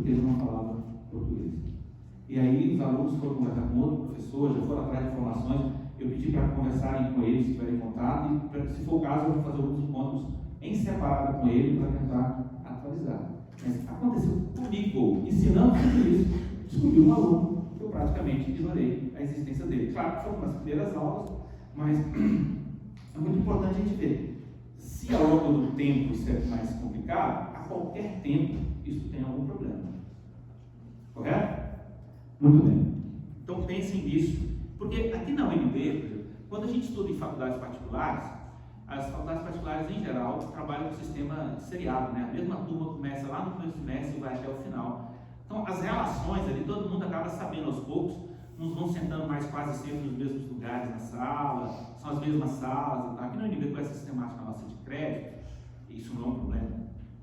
porque ele não falava português. E aí os alunos foram conversar com outro professor, já foram atrás de informações, eu pedi para conversarem com eles, se tiverem contato, e se for o caso, eu vou fazer alguns encontros em separado com ele para tentar atualizar. Mas aconteceu comigo, ensinando tudo isso, descobri um aluno que eu praticamente ignorei a existência dele. Claro que foram nas primeiras aulas, mas é muito importante a gente ver. Se ao longo do tempo isso é mais complicado, a qualquer tempo isso tem algum problema. Correto? Muito bem. Então pensem nisso, porque aqui na UNB, quando a gente estuda em faculdades particulares, as faculdades particulares em geral trabalham com o sistema seriado, né? A mesma turma começa lá no primeiro semestre e vai até o final. Então as relações ali, todo mundo acaba sabendo aos poucos, uns vão sentando mais quase sempre nos mesmos lugares na sala, são as mesmas salas e tal. Aqui na UNB, com essa sistemática nossa de crédito, isso não é um problema,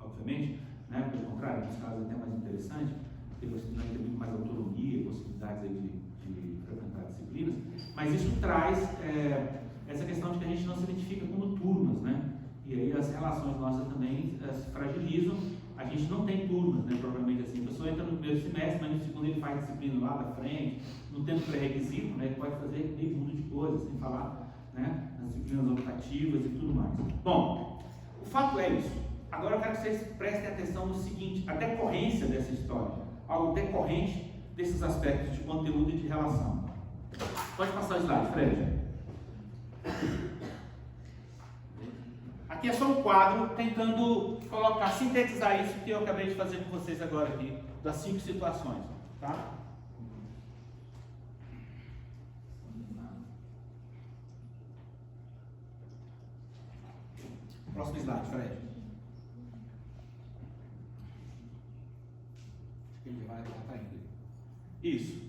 obviamente, né? Pelo contrário, nos casos é até mais interessante, porque você vai ter muito mais autonomia, possibilidades aí de frequentar disciplinas, mas isso traz essa questão de que a gente não se identifica como turmas, né? E aí as relações nossas também se fragilizam. A gente não tem turmas, né, propriamente assim. A pessoa entra no primeiro semestre, mas no segundo ele faz disciplina lá da frente, não tendo pré-requisito, né? Ele pode fazer meio mundo de coisas, sem falar, né, nas disciplinas optativas e tudo mais. Bom, o fato é isso. Agora eu quero que vocês prestem atenção no seguinte: a decorrência dessa história, algo decorrente desses aspectos de conteúdo e de relação. Pode passar o slide, Fred. Aqui é só um quadro tentando colocar, sintetizar isso que eu acabei de fazer com vocês agora aqui, das 5 situações, tá? Próximo slide, Fred. Ele vai estar indo. Isso.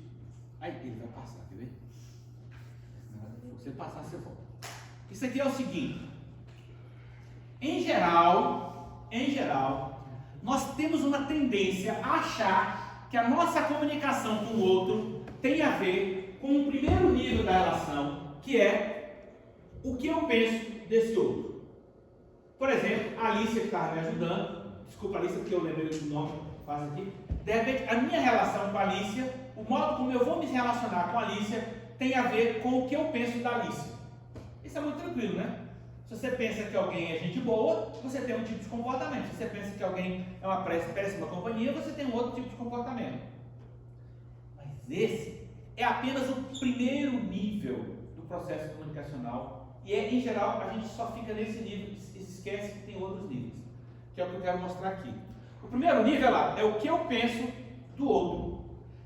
Aí ele vai passar, quer ver? Se você passar, você volta. Isso aqui é o seguinte. Em geral, nós temos uma tendência a achar que a nossa comunicação com o outro tem a ver com o primeiro nível da relação, que é o que eu penso desse outro. Por exemplo, a Alicia que estava me ajudando, desculpa Alicia porque eu lembrei do nome, faz aqui. De repente, a minha relação com a Alicia, o modo como eu vou me relacionar com a Alicia, tem a ver com o que eu penso da Alicia. Isso é muito tranquilo, né? Se você pensa que alguém é gente boa, você tem um tipo de comportamento. Se você pensa que alguém é uma péssima companhia, você tem um outro tipo de comportamento. Mas esse é apenas o primeiro nível do processo comunicacional. E em geral, a gente só fica nesse nível e se esquece que tem outros níveis. Que é o que eu quero mostrar aqui. O primeiro nível é o que eu penso do outro.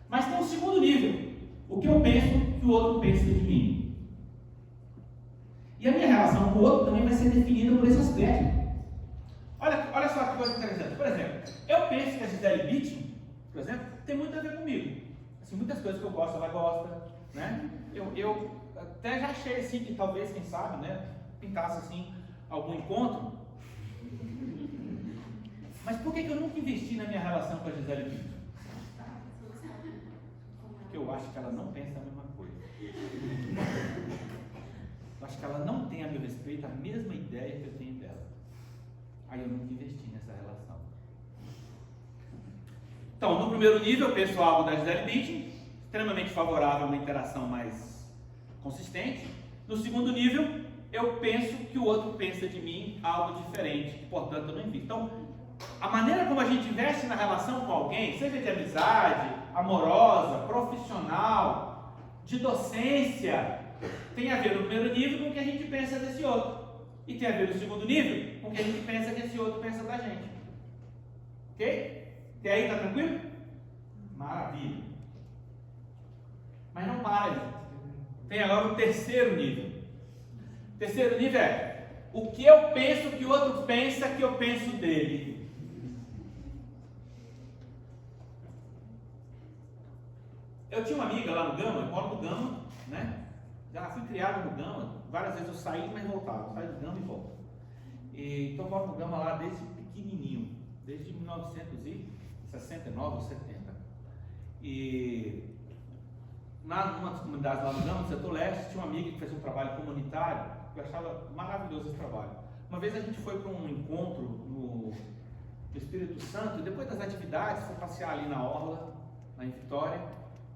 Mas tem um segundo nível. O que eu penso que o outro pensa de mim. E a minha relação com o outro também vai ser definida por esse aspecto. Olha só que coisa interessante. Por exemplo, eu penso que a Gisele Bündchen, por exemplo, tem muito a ver comigo. Assim, muitas coisas que eu gosto, ela gosta, né? Eu até já achei assim que talvez, quem sabe, né, pintasse assim algum encontro. Mas por que eu nunca investi na minha relação com a Gisele Bündchen? Porque eu acho que ela não pensa a mesma coisa. Eu acho que ela não tem a meu respeito a mesma ideia que eu tenho dela. Aí eu nunca investi nessa relação. Então, no primeiro nível, eu penso algo da Gisele Bündchen, extremamente favorável a uma interação mais consistente. No segundo nível, eu penso que o outro pensa de mim algo diferente, portanto eu não invisto. Então, a maneira como a gente investe na relação com alguém, seja de amizade, amorosa, profissional, de docência, tem a ver no primeiro nível com o que a gente pensa desse outro. E tem a ver no segundo nível com o que a gente pensa que esse outro pensa da gente. Ok? Até aí, tá tranquilo? Maravilha. Mas não para aí. Tem agora o terceiro nível. O terceiro nível é o que eu penso que o outro pensa que eu penso dele. Eu tinha uma amiga lá no Gama, eu moro no Gama, né? Já fui criado no Gama, várias vezes eu saí, mas voltava, saí do Gama e volto. Então eu moro no Gama lá desde pequenininho, desde 1969 ou 70. E numa das comunidades lá no Gama, no setor leste, tinha uma amiga que fez um trabalho comunitário, que eu achava maravilhoso esse trabalho. Uma vez a gente foi para um encontro do Espírito Santo, e depois das atividades, fui passear ali na orla, lá em Vitória,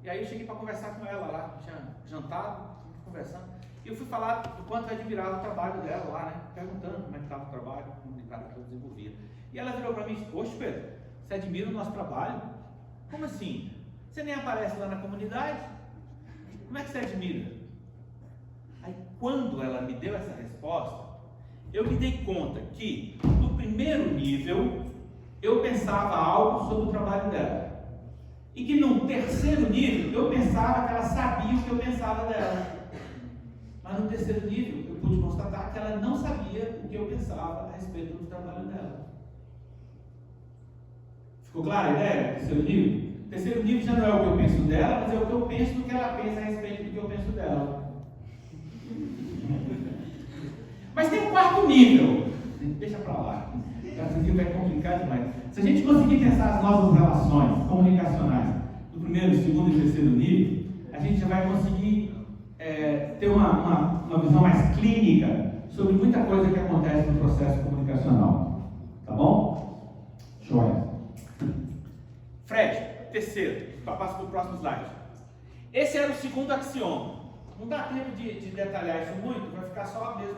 e aí eu cheguei para conversar com ela lá, tinha jantado, conversando, e eu fui falar do quanto eu admirava o trabalho dela lá, né, perguntando como é que estava o trabalho comunitário que ela desenvolvia. E ela virou para mim e disse: poxa, Pedro, você admira o nosso trabalho? Como assim? Você nem aparece lá na comunidade? Como é que você admira? Aí quando ela me deu essa resposta, eu me dei conta que no primeiro nível eu pensava algo sobre o trabalho dela, e que no terceiro nível eu pensava que ela sabia o que eu pensava dela, mas no terceiro nível eu pude constatar que ela não sabia o que eu pensava a respeito do trabalho dela. Ficou clara a ideia do terceiro nível? O terceiro nível já não é o que eu penso dela, mas é o que eu penso do que ela pensa a respeito do que eu penso dela. Mas tem um quarto nível, deixa pra lá, esse nível vai complicar demais. Se a gente conseguir pensar as nossas relações comunicacionais do primeiro, segundo e terceiro nível, a gente já vai conseguir ter uma visão mais clínica sobre muita coisa que acontece no processo comunicacional. Tá bom? Joia. Fred, terceiro, passo para o próximo slide. Esse era o segundo axioma. Não dá tempo de detalhar isso muito, vai ficar só mesmo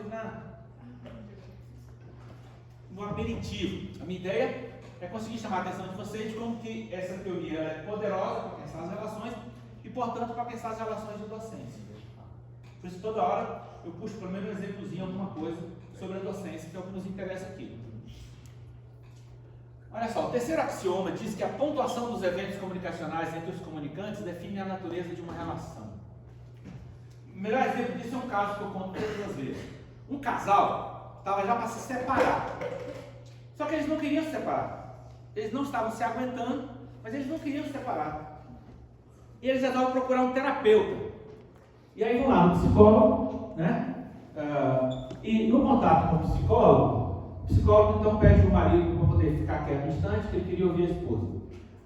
no aperitivo. A minha ideia é conseguir chamar a atenção de vocês de como que essa teoria é poderosa para pensar as relações e, portanto, para pensar as relações de docência. Por isso, toda hora eu puxo pelo menos um exemplozinho, alguma coisa sobre a docência, que é o que nos interessa aqui. Olha só, o terceiro axioma diz que a pontuação dos eventos comunicacionais entre os comunicantes define a natureza de uma relação. O melhor exemplo disso é um caso que eu conto todas as vezes. Um casal estava já para se separar, só que eles não queriam se separar. Eles não estavam se aguentando, mas eles não queriam se separar. E eles resolvem procurar um terapeuta. E aí vão lá no psicólogo, né? E no contato com o psicólogo então pede o marido para poder ficar quieto um instante, que ele queria ouvir a esposa.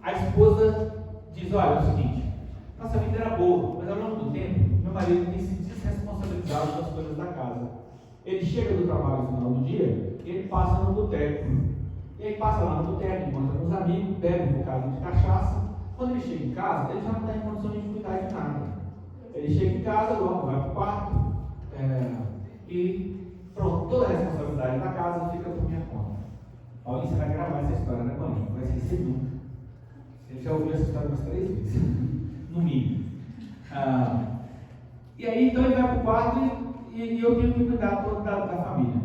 A esposa diz: olha, é o seguinte, nossa vida era boa, mas ao longo do tempo, meu marido tem se desresponsabilizado das coisas da casa. Ele chega do trabalho no final do dia, ele passa no boteco. E aí passa lá no boteco, encontra com os amigos, bebe um bocado de cachaça. Quando ele chega em casa, ele já não está em condições de cuidar de nada. Ele chega em casa, logo vai para o quarto, e pronto, toda a responsabilidade da casa fica por minha conta. Alguém você vai gravar essa história, né, mãe? Não vai esquecer nunca. Ele já ouviu essa história umas 3 vezes, no mínimo. E aí, então, ele vai para o quarto e eu tenho que cuidar toda da família.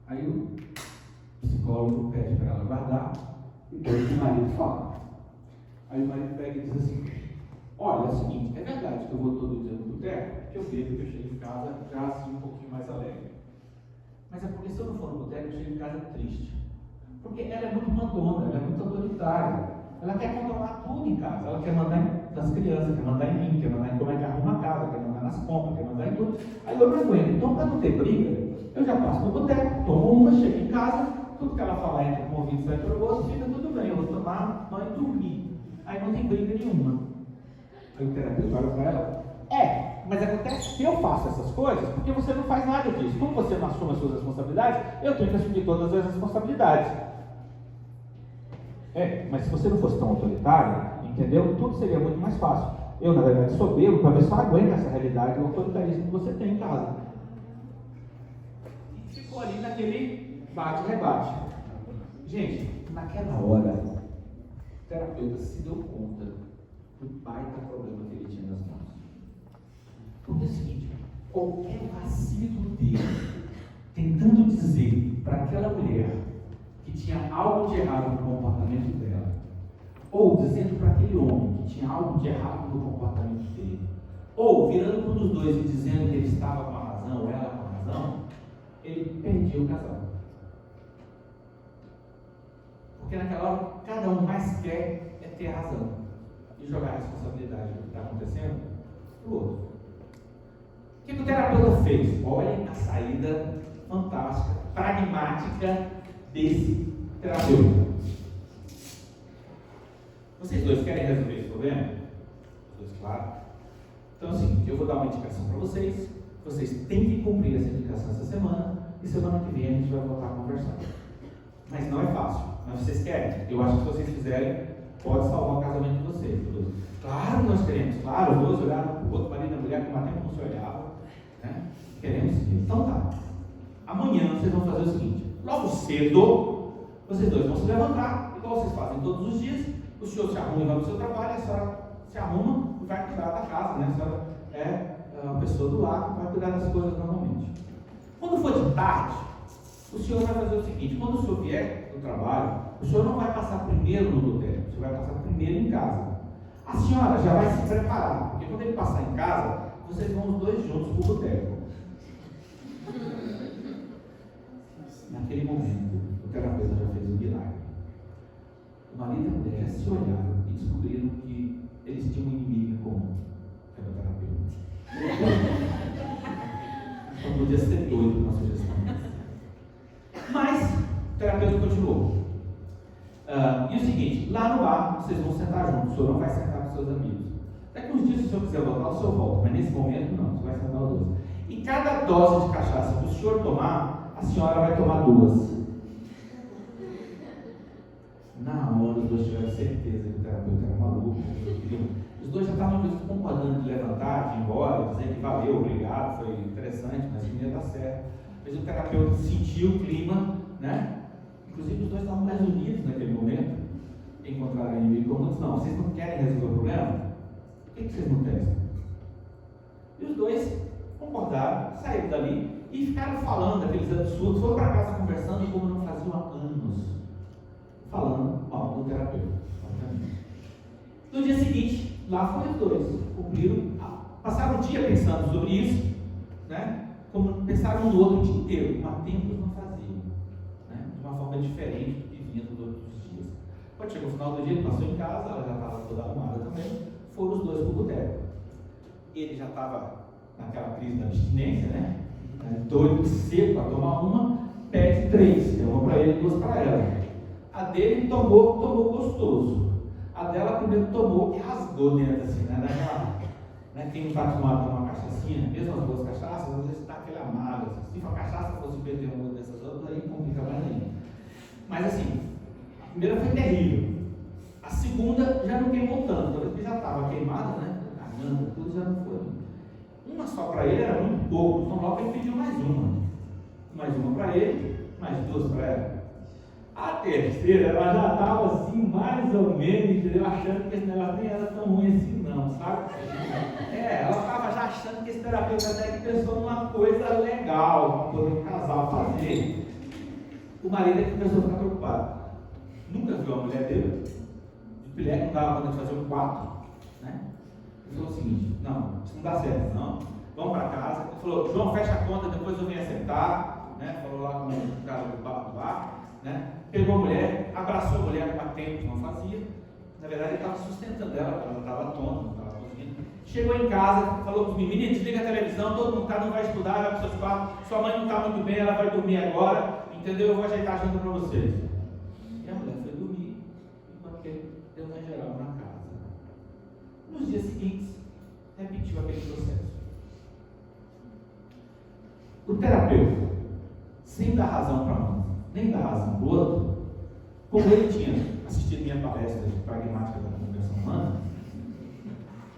Aí o psicólogo pede para ela guardar e depois o marido fala. Aí o marido pega e diz assim: olha, é o seguinte, é verdade que eu vou todo dia no boteco, que eu bebo, que eu chego em casa já assim um pouquinho mais alegre. Mas é porque se eu não for no boteco, eu chego em casa triste. Porque ela é muito mandona, ela é muito autoritária. Ela quer controlar tudo em casa. Ela quer mandar nas crianças, quer mandar em mim, quer mandar em como é que arruma a casa, quer mandar nas compras, quer mandar em tudo. Aí eu não aguento. Então, para não ter briga, eu já passo no boteco, tomo uma, chego em casa, tudo que ela falar entra com o ouvido, sai pelo gosto, fica tudo bem. Eu vou tomar banho e dormir. Aí não tem briga nenhuma. Aí o terapeuta olha para ela: mas acontece que eu faço essas coisas porque você não faz nada disso. Como você não assume as suas responsabilidades, eu tenho que assumir todas as responsabilidades. Mas se você não fosse tão autoritário, entendeu? Tudo seria muito mais fácil. Eu, na verdade, sou bebo para ver se eu aguento essa realidade do autoritarismo que você tem em casa. E ficou ali naquele bate-rebate. Gente, naquela hora, o terapeuta se deu conta do baita problema que ele tinha nas mãos. Porque é o seguinte, qualquer vacilo dele, tentando dizer para aquela mulher que tinha algo de errado no comportamento dela, ou dizendo para aquele homem que tinha algo de errado no comportamento dele, ou virando para um dos dois e dizendo que ele estava com a razão, ou ela com a razão, ele perdia o casal. Porque naquela hora, cada um mais quer é ter razão e jogar a responsabilidade do que está acontecendo para o outro. O que o terapeuta fez? Olha a saída fantástica, pragmática desse terapeuta. Vocês dois querem resolver esse problema? Os dois, claro. Então, assim, eu vou dar uma indicação para vocês. Vocês têm que cumprir essa indicação essa semana. E semana que vem a gente vai voltar a conversar. Mas não é fácil. Mas vocês querem? Eu acho que se vocês fizerem, pode salvar o casamento de vocês. Claro que nós queremos. Claro, os dois olharam para o outro, marido e mulher, como há tempo não se olhava. Né? Queremos sim. Então tá. Amanhã vocês vão fazer o seguinte: logo cedo, vocês dois vão se levantar, igual vocês fazem todos os dias. O senhor se arruma e vai para o seu trabalho, a senhora se arruma e vai cuidar da casa, né? A senhora é uma pessoa do lar que vai cuidar das coisas normalmente. Quando for de tarde, o senhor vai fazer o seguinte: quando o senhor vier do trabalho, o senhor não vai passar primeiro no boteco, o senhor vai passar primeiro em casa. A senhora já vai se preparar, porque quando ele passar em casa, vocês vão os dois juntos para o boteco. Naquele momento, o terapeuta já fez um milagre. O marido e a mulher já se olharam e descobriram que eles tinham um inimigo em comum, que era o terapeuta. Não podia ser doido na sugestão. Mas o terapeuta continuou. E o seguinte: lá no bar vocês vão sentar juntos, o senhor não vai sentar com seus amigos. Daqui uns dias, se o senhor quiser voltar, o senhor volta, mas nesse momento não, você vai sentar os dois. E cada dose de cachaça que o senhor tomar, a senhora vai tomar 2. Na hora, os dois tiveram certeza que o terapeuta era maluco. Os dois já estavam concordando de levantar, de ir embora, dizendo que valeu, obrigado, foi interessante, mas não ia dar certo. Mas o terapeuta sentiu o clima, né? Inclusive os dois estavam mais unidos naquele momento. Encontraram inimigo comum. Não, vocês não querem resolver o problema? Por que vocês não testam? E os dois concordaram, saíram dali e ficaram falando daqueles absurdos. Foram para casa conversando como não faziam há anos, falando mal do terapeuta. No dia seguinte, lá foram os dois, cumpriram, passaram o dia pensando sobre isso, né? Como pensaram um no outro o dia inteiro, mas tempos não faziam, né? De uma forma diferente do que vinha dos outros dias. Quando chegou o final do dia, ele passou em casa, ela já estava toda arrumada também, foram os dois para o boteco. Ele já estava naquela crise da abstinência, né? Doido, seco para tomar uma, pede 3, deu uma para ele e 2 para ela. A dele tomou gostoso. A dela primeiro tomou e rasgou dentro, assim, né? Daquela, né? Quem não está acostumado a tomar cachaçinha, mesmo as boas cachaças, às vezes está aquele amargo. Assim. Se a cachaça fosse perder uma dessas outras, aí complica mais ainda. Mas assim, a primeira foi terrível. A segunda já não queimou tanto, porque já estava queimada, né? Cagando, tudo já não foi. Uma só para ele era muito pouco, então logo ele pediu mais uma. Mais uma para ele, mais 2 para ela. A terceira, ela já estava assim, mais ou menos, entendeu? Achando que esse negócio nem era tão ruim assim, não, sabe? Ela estava já achando que esse terapeuta até que pensou numa coisa legal para poder o casal fazer. O marido é que começou a ficar preocupado. Nunca viu a mulher dele? De pilé não dava para fazer um 4, né? Ele falou o seguinte: não, isso não dá certo, não. Vamos para casa. Ele falou: João, fecha a conta, depois eu venho acertar, né? Falou lá com o cara do bar, né? Pegou a mulher, abraçou a mulher com tempo que não fazia. Na verdade, ele estava sustentando ela, ela estava tonta, não estava conseguindo. Chegou em casa, falou para os meninos: menino, desliga a televisão, todo mundo não vai estudar, vai para os seus quartos, sua mãe não está muito bem, ela vai dormir agora, entendeu? Eu vou ajeitar a janta para vocês. E a mulher foi dormir, enquanto ele deu uma geral na casa. Nos dias seguintes, repetiu aquele processo. O terapeuta, sem dar razão para um, nem dar razão para o outro, como ele tinha assistido minha palestra de pragmática da comunicação humana,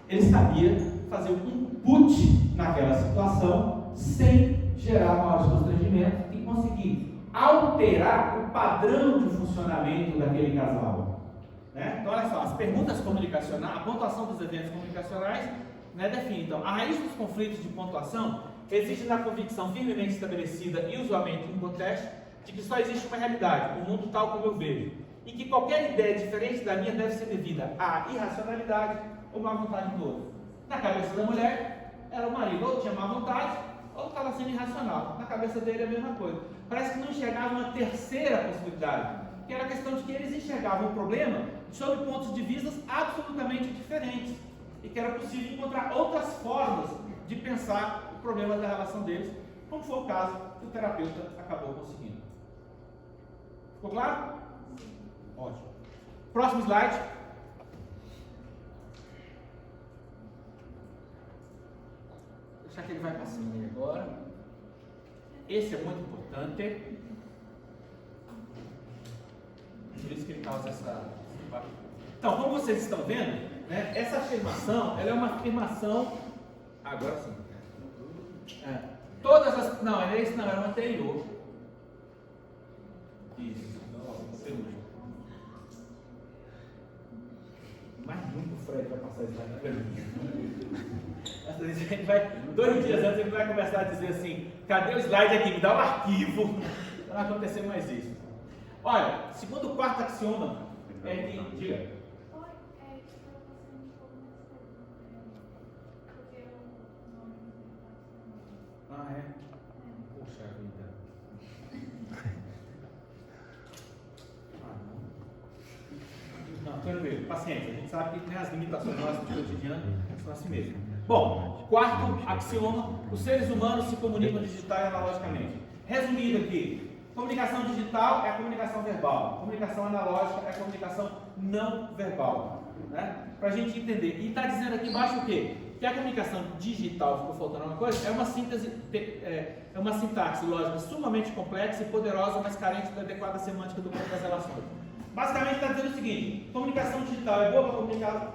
ele sabia fazer um put naquela situação sem gerar maiores constrangimentos e conseguir alterar o padrão de funcionamento daquele casal. Né? Então, olha só, as perguntas comunicacionais, a pontuação dos eventos comunicacionais, né, define. Então, a raiz dos conflitos de pontuação existe na convicção firmemente estabelecida e usualmente inconteste de que só existe uma realidade, o mundo tal como eu vejo, e que qualquer ideia diferente da minha deve ser devida à irracionalidade ou má vontade do outro. Na cabeça da mulher, era o marido ou tinha má vontade ou estava sendo irracional. Na cabeça dele é a mesma coisa. Parece que não enxergava uma terceira possibilidade, que era a questão de que eles enxergavam o problema sob pontos de vista absolutamente diferentes e que era possível encontrar outras formas de pensar o problema da relação deles, como foi o caso que o terapeuta acabou conseguindo. Ficou claro? Ótimo. Próximo slide. Vou deixar que ele vai passando aí agora. Esse é muito importante. Por isso que ele causa essa... Então, como vocês estão vendo, né, essa afirmação, ela é uma afirmação... Agora sim. Todas as... Não, era isso não, era o anterior. Isso. Mas nunca o Fred vai passar isso aí pra mim. Ele vai, 2 dias antes ele vai começar a dizer assim, cadê o slide aqui? Me dá o arquivo. Não vai acontecer mais isso. Olha, segundo o quarto axioma, é que... Diga. Ah, é? Poxa vida. Não, tranquilo, paciência. A gente sabe que as limitações nossas do cotidiano são assim mesmo. Bom, quarto axioma: os seres humanos se comunicam digital e analogicamente. Resumindo aqui, comunicação digital é a comunicação verbal, comunicação analógica é a comunicação não verbal. Né? Para a gente entender. E está dizendo aqui embaixo o quê? Que a comunicação digital, ficou faltando uma coisa, é uma síntese, é uma sintaxe lógica sumamente complexa e poderosa, mas carente da adequada semântica do campo das relações. Basicamente está dizendo o seguinte: comunicação digital é boa para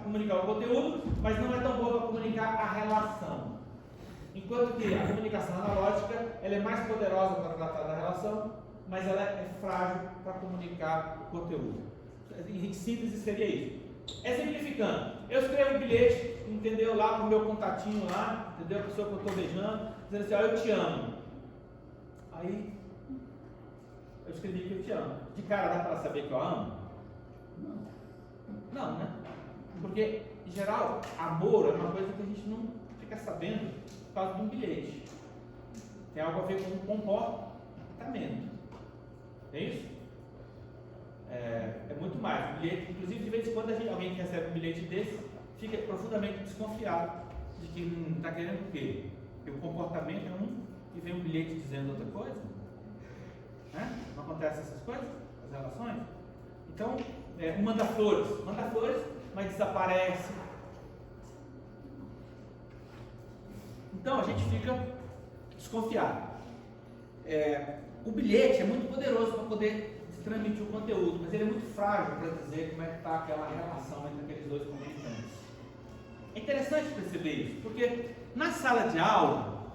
comunicar o conteúdo, mas não é tão boa para comunicar a relação. Enquanto que a comunicação analógica ela é mais poderosa para tratar da relação, mas ela é frágil para comunicar o conteúdo. Em síntese seria isso. Exemplificando, eu escrevo um bilhete, entendeu, lá pro meu contatinho lá, entendeu, a pessoa que eu estou beijando, dizendo assim, ó, eu te amo. Aí, eu escrevi que eu te amo. De cara dá para saber que eu amo? Não, né? Porque, em geral, amor é uma coisa que a gente não fica sabendo por causa de um bilhete. Tem algo a ver com um comportamento. É isso? É muito mais. O bilhete, inclusive, de vez em quando alguém que recebe um bilhete desse fica profundamente desconfiado de que está querendo o quê? Porque o comportamento é um e vem um bilhete dizendo outra coisa. Né? Não acontece essas coisas? As relações? Então, manda flores, mas desaparece. Então a gente fica desconfiado. O bilhete é muito poderoso para poder transmitir o conteúdo, mas ele é muito frágil para dizer como é que está aquela relação entre aqueles dois comunicantes. É interessante perceber isso, porque na sala de aula,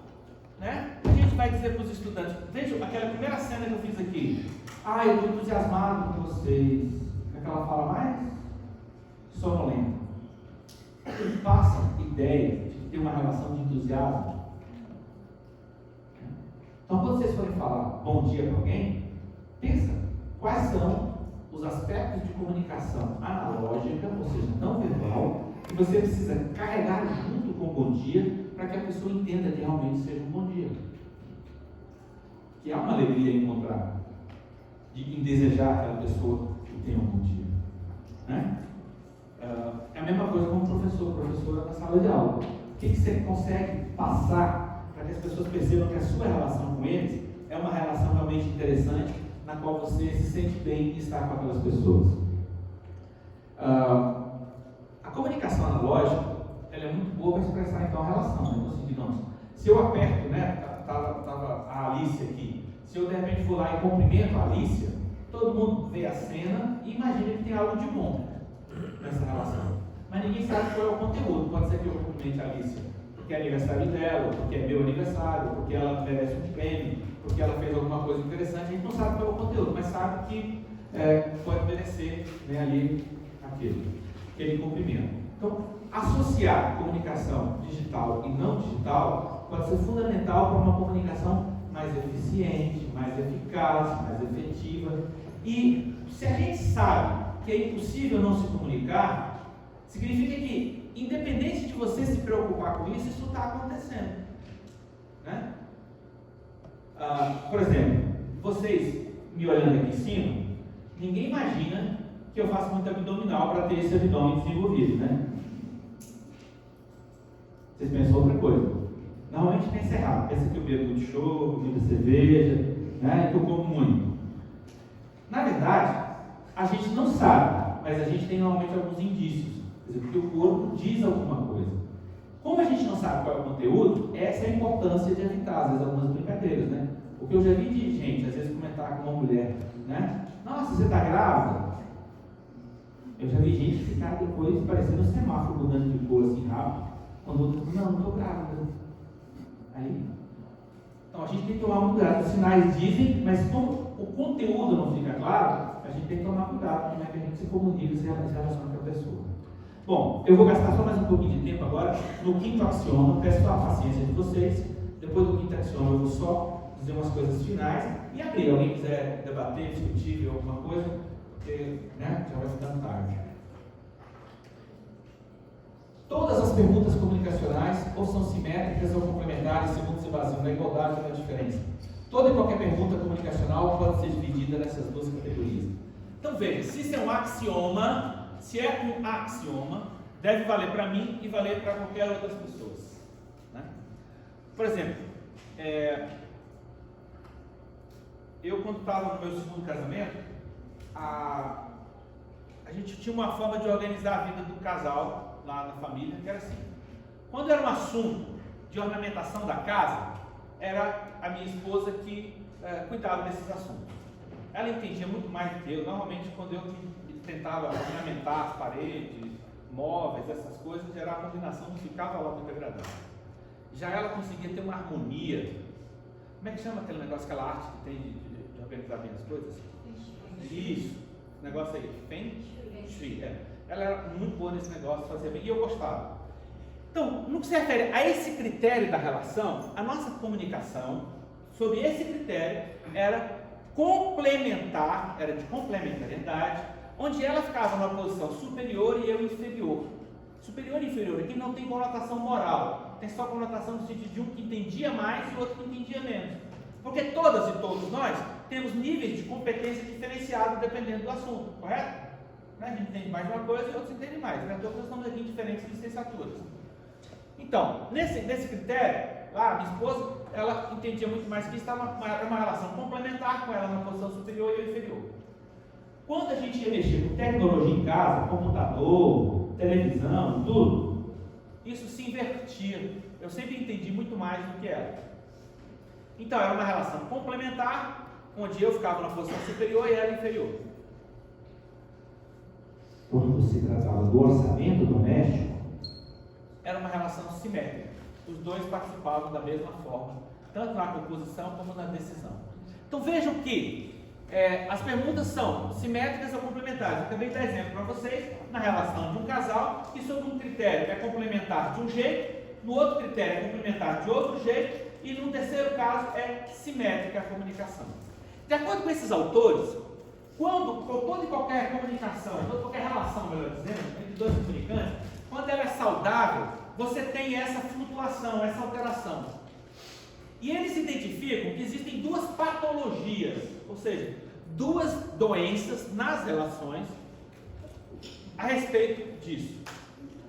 né, a gente vai dizer para os estudantes, veja aquela primeira cena que eu fiz aqui, eu estou entusiasmado com vocês, aquela fala mais sonolenta. Ele passa ideia de ter uma relação de entusiasmo. Então quando vocês forem falar bom dia para alguém, pensa quais são os aspectos de comunicação analógica, ou seja, não verbal, que você precisa carregar junto com o bom dia para que a pessoa entenda que realmente seja um bom dia. Que há uma alegria em encontrar, em desejar aquela pessoa que tenha um bom dia. Né? É a mesma coisa com o professora na sala de aula. O que você consegue passar para que as pessoas percebam que a sua relação com eles é uma relação realmente interessante, na qual você se sente bem em estar com aquelas pessoas. A comunicação analógica ela é muito boa para expressar então a relação, né? Então, digamos, se eu aperto, né, estava a Alice aqui, se eu de repente vou lá e cumprimento a Alice, todo mundo vê a cena e imagina que tem algo de bom nessa relação, mas ninguém sabe qual é o conteúdo. Pode ser que eu cumprimente a Alice porque é aniversário dela, porque é meu aniversário, porque ela merece um prêmio, porque ela fez alguma coisa interessante. A gente não sabe qual é o conteúdo, mas sabe que pode merecer, né, ali aquele cumprimento. Então, associar comunicação digital e não digital pode ser fundamental para uma comunicação mais eficiente, mais eficaz, mais efetiva. E se a gente sabe que é impossível não se comunicar, significa que, independente de você se preocupar com isso, isso está acontecendo. Né? Por exemplo, vocês me olhando aqui em cima, ninguém imagina que eu faço muito abdominal para ter esse abdômen desenvolvido, né? Vocês pensam outra coisa. Normalmente pensa errado, pensa que eu bebo muito choro, muita cerveja, né? Que eu como muito. Na verdade, a gente não sabe, mas a gente tem normalmente alguns indícios, quer dizer, porque o corpo diz alguma coisa. Como a gente não sabe qual é o conteúdo, essa é a importância de evitar, às vezes, algumas brincadeiras, né? Porque eu já vi de gente, às vezes, comentar com uma mulher, né? Nossa, você está grávida? Eu já vi gente ficar depois parecendo um semáforo mudando de cor assim rápido, quando o outro não estou grávida. Aí, então a gente tem que tomar muito cuidado. Os sinais dizem, mas como o conteúdo não fica claro, a gente tem que tomar cuidado como é que a gente se comunica e se relaciona com a pessoa. Bom, eu vou gastar só mais um pouquinho de tempo agora no quinto axioma, peço a paciência de vocês. Depois do quinto axioma eu vou só dizer umas coisas finais e abrir. Alguém quiser debater, discutir, ver alguma coisa, porque já vai ficando tarde. Todas as perguntas comunicacionais ou são simétricas ou complementares segundo se baseiam na igualdade ou na diferença. Toda e qualquer pergunta comunicacional pode ser dividida nessas duas categorias. Então veja, se isso é um axioma, deve valer para mim e valer para qualquer outras pessoas. Né? Por exemplo, eu quando estava no meu segundo casamento, a gente tinha uma forma de organizar a vida do casal lá na família, que era assim. Quando era um assunto de ornamentação da casa, era a minha esposa que cuidava desses assuntos. Ela entendia muito mais do que eu. Normalmente, quando eu tentava ornamentar as paredes, móveis, essas coisas, gerar a combinação não ficava lá muito agradável. Já ela conseguia ter uma harmonia. Como é que chama aquele negócio, aquela arte que tem de organizar bem as coisas? Isso, negócio aí, Feng Shui. Ela era muito boa nesse negócio, fazia bem, e eu gostava. Então, no que se refere a esse critério da relação, a nossa comunicação sobre esse critério era complementar, era de complementariedade, onde ela ficava numa posição superior e eu inferior. Superior e inferior aqui não tem conotação moral, tem só conotação no sentido de um que entendia mais e o outro que entendia menos. Porque todas e todos nós temos níveis de competência diferenciados dependendo do assunto, correto? A gente entende mais de uma coisa e outros entendem mais. Nós estamos aqui em diferentes licenciaturas. Então, nesse critério, lá, a minha esposa, ela entendia muito mais que isso, era uma relação complementar com ela na posição superior e eu inferior. Quando a gente ia mexer com tecnologia em casa, computador, televisão, tudo, isso se invertia. Eu sempre entendi muito mais do que ela. Então, era uma relação complementar, onde eu ficava na posição superior e ela inferior. Quando se tratava do orçamento doméstico, era uma relação simétrica. Os dois participavam da mesma forma, tanto na composição como na decisão. Então vejam que as perguntas são simétricas ou complementares. Eu acabei de dar exemplo para vocês na relação de um casal que sob um critério é complementar de um jeito, no outro critério é complementar de outro jeito e no terceiro caso é simétrica a comunicação. De acordo com esses autores, quando toda e qualquer comunicação, toda qualquer relação, melhor dizendo, entre dois comunicantes, quando ela é saudável, você tem essa flutuação, essa alteração. E eles identificam que existem duas patologias, ou seja, duas doenças nas relações a respeito disso.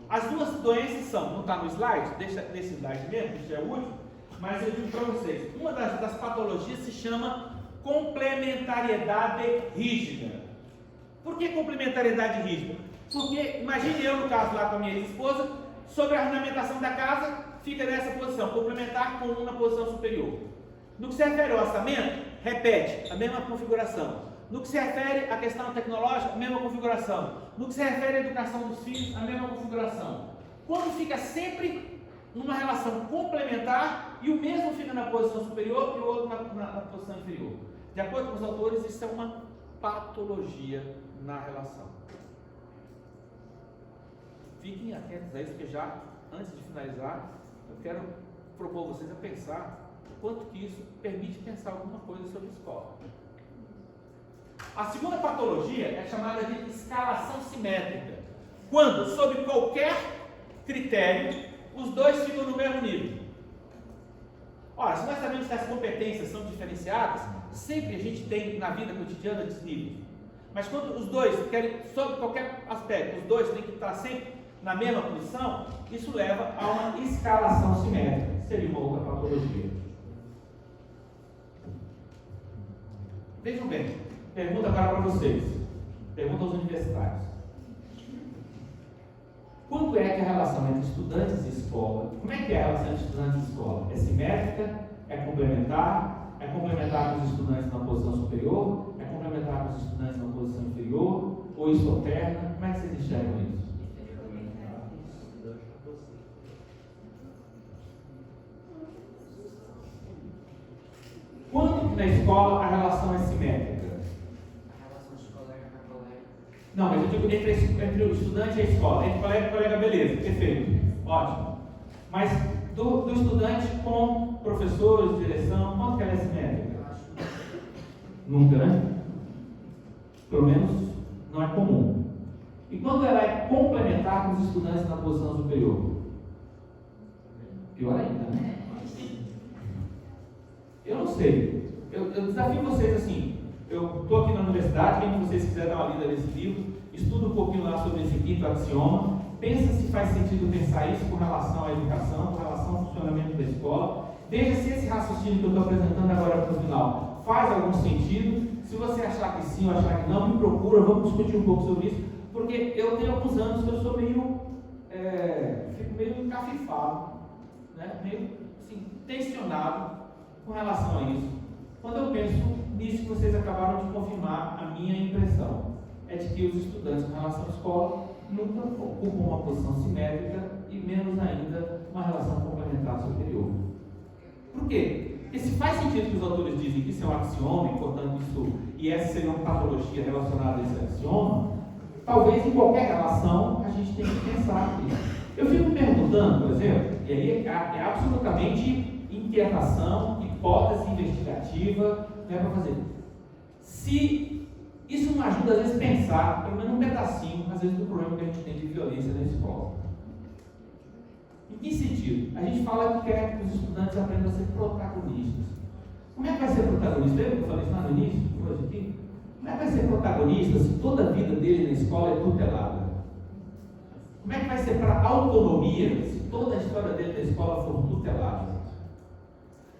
As duas doenças são, não está no slide, deixa nesse slide mesmo, que já é o último, mas eu digo para vocês, uma das patologias se chama complementariedade rígida. Por que complementariedade rígida? Porque, imagine eu no caso lá com a minha ex-esposa, sobre a ornamentação da casa, fica nessa posição, complementar com um na posição superior. No que se refere ao orçamento, repete a mesma configuração. No que se refere à questão tecnológica, a mesma configuração. No que se refere à educação dos filhos, a mesma configuração. Quando fica sempre numa relação complementar e o mesmo fica na posição superior e o outro na posição inferior. De acordo com os autores, isso é uma patologia na relação. Fiquem atentos a isso, porque já, antes de finalizar, eu quero propor vocês a pensar o quanto que isso permite pensar alguma coisa sobre escola. A segunda patologia é chamada de escalação simétrica, quando, sob qualquer critério, os dois ficam no mesmo nível. Ora, se nós sabemos que as competências são diferenciadas, sempre a gente tem na vida cotidiana desnível. Mas quando os dois querem, sob qualquer aspecto, os dois têm que estar sempre na mesma posição, isso leva a uma escalação simétrica. Seria uma outra patologia. Vejam bem, pergunta agora para vocês. Pergunta aos universitários. Quando é que a relação entre estudantes e escola, como é que é a relação entre estudantes e escola? É simétrica? É complementar? É complementar com os estudantes na posição superior? É complementar com os estudantes na posição inferior? Ou isso alterna? Como é que vocês enxergam isso? Quando que na escola a relação é simétrica? A relação de colega com colega. Não, mas eu digo entre o estudante e a escola. Entre colega e colega, beleza, perfeito, ótimo. Mas do estudante com professores, direção, quanto que ela é simétrica? Eu acho que Nunca, né? Pelo menos não é comum. E quando ela é complementar com os estudantes na posição superior? Pior ainda, né? Eu não sei. Eu desafio vocês assim. Eu estou aqui na universidade, quem de vocês quiser dar uma lida nesse livro, estuda um pouquinho lá sobre esse quinto axioma, pensa se faz sentido pensar isso com relação à educação, com relação ao funcionamento da escola. Veja se esse raciocínio que eu estou apresentando agora para o final faz algum sentido. Se você achar que sim ou achar que não, me procura, vamos discutir um pouco sobre isso, porque eu tenho alguns anos que eu sou fico meio encafifado, né? Meio assim, tensionado com relação a isso. Quando eu penso nisso que vocês acabaram de confirmar, a minha impressão é de que os estudantes com relação à escola nunca ocupam uma posição simétrica e menos ainda uma relação complementar superior. Por quê? Porque se faz sentido que os autores dizem que isso é um axioma, e portanto isso, e essa seria uma patologia relacionada a esse axioma, talvez em qualquer relação a gente tenha que pensar aqui. Eu fico me perguntando, por exemplo, e aí é absolutamente inquietação, hipótese investigativa, não é para fazer. Se isso não ajuda, às vezes, a pensar, pelo menos um pedacinho, às vezes, do problema que a gente tem de violência na escola. Em que sentido? A gente fala que quer que os estudantes aprendam a ser protagonistas. Como é que vai ser protagonista? Lembra que eu falei isso lá no início, hoje aqui? Como é que vai ser protagonista se toda a vida dele na escola é tutelada? Como é que vai ser para autonomia se toda a história dele na escola for tutelada?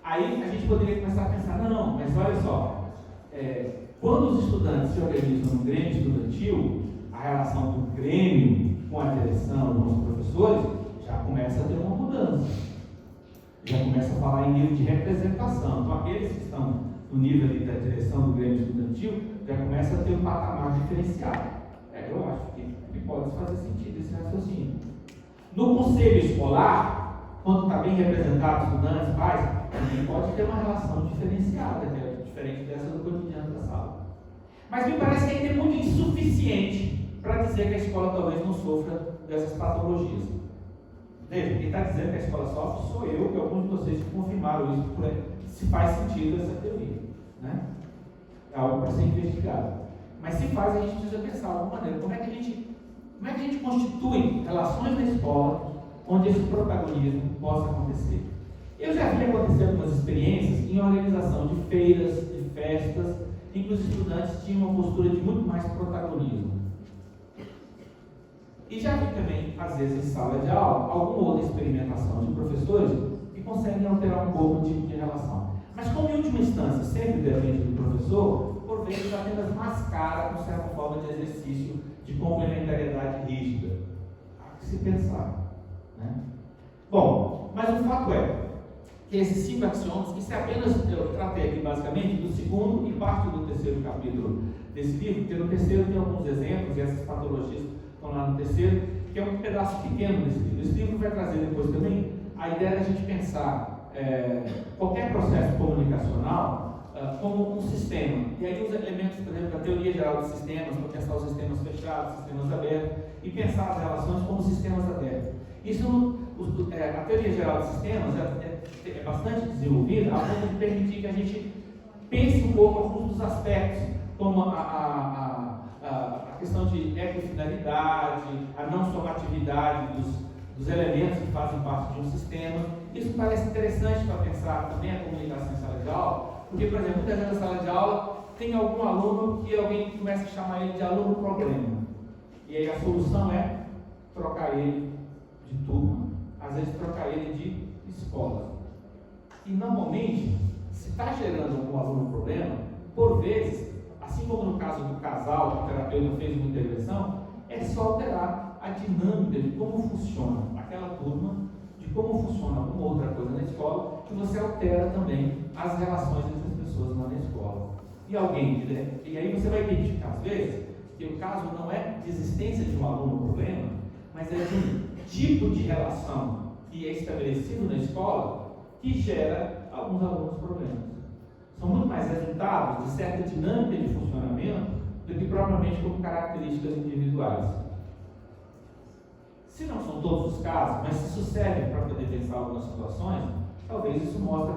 Aí a gente poderia começar a pensar, não, mas olha só, quando os estudantes se organizam no Grêmio estudantil, a relação do Grêmio com a direção, com os professores, já começa a ter uma mudança. Já começa a falar em nível de representação. Então aqueles que estão no nível ali da direção do Grêmio estudantil, já começa a ter um patamar diferenciado. Eu acho que pode fazer sentido esse raciocínio. No conselho escolar, quando está bem representado estudantes, pais, também pode ter uma relação diferenciada, que é diferente dessa do cotidiano da sala. Mas me parece que ainda é muito insuficiente para dizer que a escola talvez não sofra dessas patologias. Veja, quem está dizendo que a escola sofre sou eu, que alguns de vocês confirmaram isso, se faz sentido essa teoria. Né? É algo para ser investigado. Mas se faz, a gente precisa pensar de alguma maneira. Como é que a gente constitui relações na escola onde esse protagonismo possa acontecer? Eu já vi acontecer algumas experiências em organização de feiras, de festas, em que os estudantes tinham uma postura de muito mais protagonismo. E já vi também, às vezes, em sala de aula, alguma outra experimentação de professores que conseguem alterar um pouco o tipo de relação. Mas como em última instância sempre depende do professor, por vezes apenas mascara uma certa forma de exercício de complementariedade rígida. Há que se pensar. Né? Bom, mas o fato é que esses 5 axiomas, isso é apenas, eu tratei aqui basicamente do segundo e parte do terceiro capítulo desse livro, porque no terceiro tem alguns exemplos, e essas patologias estão lá no terceiro, que é um pedaço pequeno desse livro. Esse livro vai trazer depois também a ideia da gente pensar qualquer processo comunicacional como um sistema. E aí os elementos, por exemplo, da teoria geral dos sistemas, para pensar os sistemas fechados, sistemas abertos, e pensar as relações como sistemas abertos. Isso, a teoria geral dos sistemas é bastante desenvolvida, a ponto de permitir que a gente pense um pouco alguns dos aspectos, como a questão de equifinalidade, a não somatividade dos elementos que fazem parte de um sistema. Isso parece interessante para pensar também a comunicação em sala de aula, porque, por exemplo, muitas vezes na sala de aula tem algum aluno que alguém começa a chamar ele de aluno problema. E aí a solução é trocar ele de turma, às vezes trocar ele de escola. E normalmente, se está gerando algum aluno problema, por vezes, assim como no caso do casal, que o terapeuta fez uma intervenção, é só alterar a dinâmica de como funciona aquela turma, de como funciona alguma outra coisa na escola, que você altera também as relações entre as pessoas lá na escola. E aí você vai identificar, às vezes, porque o caso não é de existência de um aluno problema, mas é de um tipo de relação que é estabelecido na escola que gera alguns alunos problemas. São muito mais resultados de certa dinâmica de funcionamento do que propriamente como características individuais. Se não são todos os casos, mas se isso serve para poder pensar algumas situações, talvez isso mostre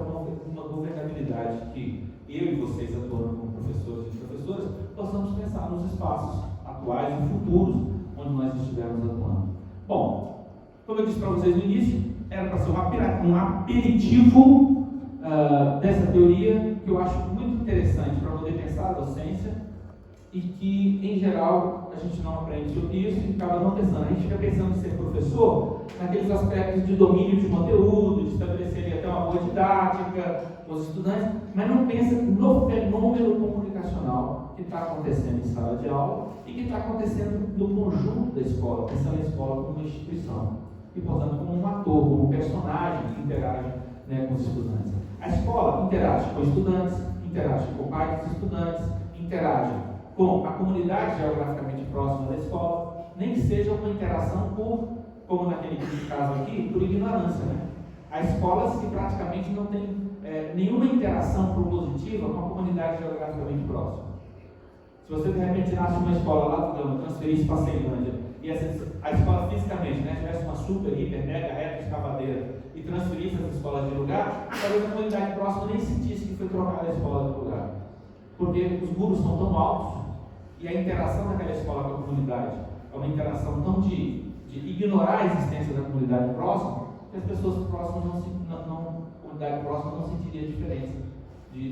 uma governabilidade que eu e vocês, atuando como professores e professoras, possamos pensar nos espaços atuais e futuros onde nós estivermos atuando. Bom, como eu disse para vocês no início, era para ser um aperitivo dessa teoria que eu acho muito interessante para poder pensar a docência e que, em geral, a gente não aprende sobre isso e acaba não pensando. A gente fica pensando em ser professor naqueles aspectos de domínio de conteúdo, de estabelecer até uma boa didática com os estudantes, mas não pensa no fenômeno comunicacional que está acontecendo em sala de aula e que está acontecendo no conjunto da escola, pensando a escola como uma instituição e, portanto, como um ator, como um personagem que interage, né, com os estudantes. A escola interage com estudantes, interage com pais dos estudantes, interage com a comunidade geograficamente próxima da escola, nem que seja uma interação como naquele caso aqui, por ignorância, né? Há escolas que praticamente não têm nenhuma interação propositiva com a comunidade geograficamente próxima. Se você de repente nasce uma escola lá do Gama, transferisse para a Ceilândia, e a escola fisicamente, né, tivesse uma super, hiper, mega, reta escavadeira e transferisse as escolas de lugar, talvez a comunidade próxima nem sentisse que foi trocada a escola de lugar. Porque os muros são tão altos e a interação daquela escola com a comunidade é uma interação tão de ignorar a existência da comunidade próxima que as pessoas próximas a comunidade próxima não sentiria a diferença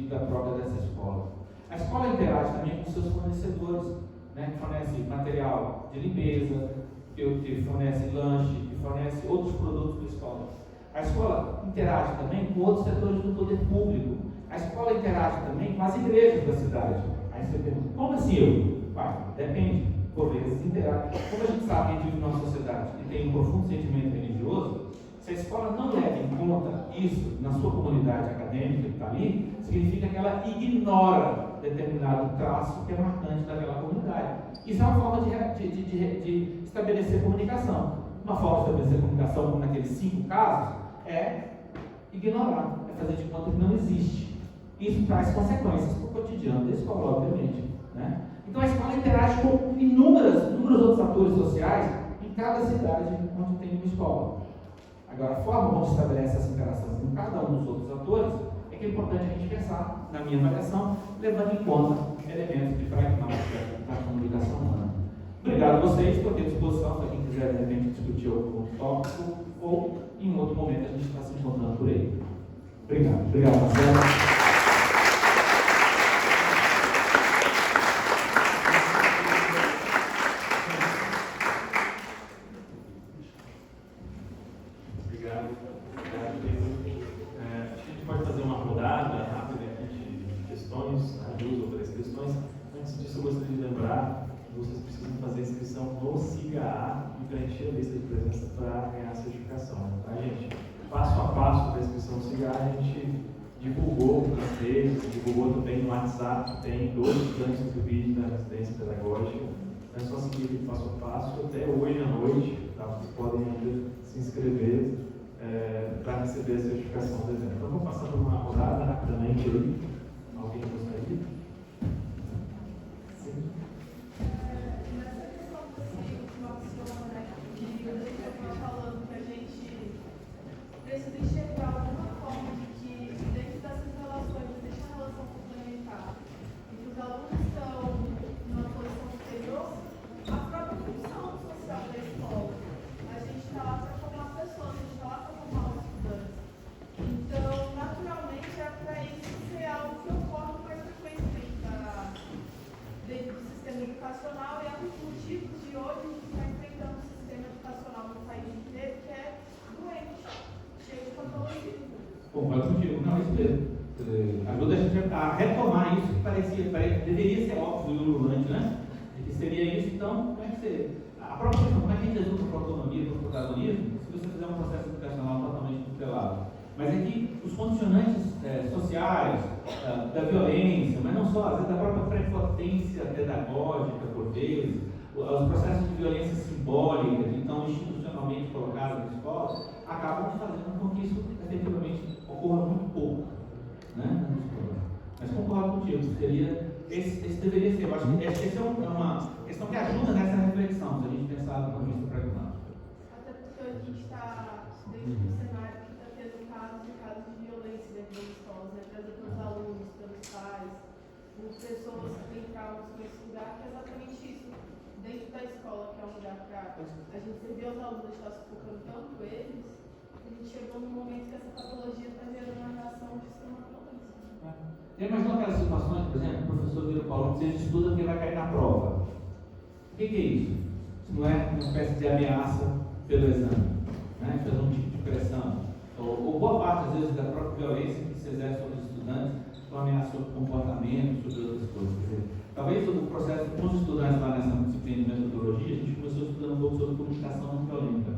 da própria dessa escola. A escola interage também com seus fornecedores, né, que fornece material de limpeza, que fornece lanche, que fornece outros produtos da escola. A escola interage também com outros setores do poder público. A escola interage também com as igrejas da cidade. Aí você pergunta, como assim depende. Por vezes interage. Como a gente sabe que a gente vive numa sociedade que tem um profundo sentimento religioso, se a escola não leva em conta isso na sua comunidade acadêmica que está ali, significa que ela ignora determinado traço que é marcante daquela comunidade. Isso é uma forma de estabelecer comunicação. Uma forma de estabelecer comunicação, como naqueles 5 casos, é ignorar, é fazer de conta que não existe. Isso traz consequências para o cotidiano da escola, obviamente, né? Então a escola interage com inúmeros outros atores sociais em cada cidade onde tem uma escola. Agora, a forma como se estabelece essa interação com cada um dos outros atores é que é importante a gente pensar, na minha avaliação, levando em conta elementos de pragmática da comunicação humana. Obrigado a vocês, estou aqui à disposição para quem quiser de repente discutir algum tópico ou em outro momento a gente está se encontrando por aí. Obrigado, Marcelo. No SIGA e preencher a lista de presença para ganhar a certificação. Tá, gente? Passo a passo da inscrição do SIGA, a gente divulgou nas redes, divulgou também no WhatsApp, tem 12 estudantes do vídeo da residência pedagógica. É só seguir aqui passo a passo até hoje à noite. Tá? Vocês podem ainda se inscrever para receber a certificação do evento. Então, vou passar por uma rodada rapidamente aí. Alguém gostaria? Precisa enxergar alguma forma de que, dentro dessas relações, existe uma relação complementar. E que os alunos estão numa posição superior à própria função social da escola. A gente está lá para formar pessoas, a gente está lá para formar os estudantes. Então, naturalmente, é para isso ser algo que ocorre mais frequentemente dentro do sistema educacional e é um dos motivos de hoje a gente está enfrentando um sistema educacional no país inteiro que é doente. Concordo contigo, não, isso mesmo. Ajuda a gente a retomar isso que deveria ser óbvio e ululante, né? De que seria isso, então, como é que você. A própria questão, como é que a gente exuta para a autonomia, para o protagonismo, se você fizer um processo educacional totalmente tutelado? Mas é que os condicionantes sociais, da violência, mas não não só, às vezes a própria prepotência pedagógica, por vezes, os processos de violência simbólica, que estão institucionalmente colocados na escola, acabam fazendo com que isso efetivamente ocorra muito pouco, né, nas escolas. Mas concordo contigo, esse deveria ser, eu acho que essa é uma questão que ajuda nessa reflexão, se a gente pensar do ponto de vista pragmático. Até porque a gente está dentro do cenário que está tendo casos de violência dentro das escolas, né? Trazido pelos alunos, pelos pais, por pessoas que têm traumas com esse lugar, que é exatamente isso. Dentro da escola, que é um lugar para a gente servir aos alunos, estar sufocando tanto eles, a gente chegou num momento que essa patologia está gerando uma reação de extrema violência. Você imaginou aquelas situações, por exemplo, o professor vira o Paulo diz: estuda porque vai cair na prova. O que é isso? Isso não é uma espécie de ameaça pelo exame, né? Fazer um tipo de pressão. Ou boa parte, às vezes, da própria violência que se exerce sobre os estudantes, uma ameaça sobre o comportamento, sobre outras coisas. Quer dizer, talvez o processo com os estudantes lá nessa disciplina de metodologia, a gente começou estudando um pouco sobre comunicação não violenta.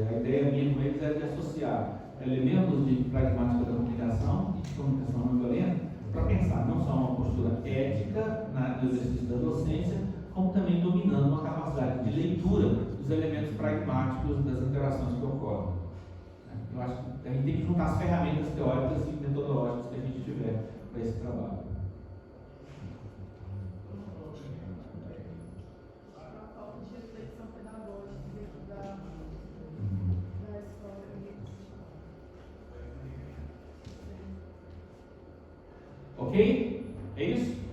A ideia minha com eles é de associar elementos de pragmática da comunicação e de comunicação não violenta para pensar não só uma postura ética no exercício da docência, como também dominando uma capacidade de leitura dos elementos pragmáticos das interações que ocorrem. Eu acho que a gente tem que juntar as ferramentas teóricas e metodológicas que a gente tiver para esse trabalho. A falta de reflexão pedagógica dentro da escola. Ok? É isso?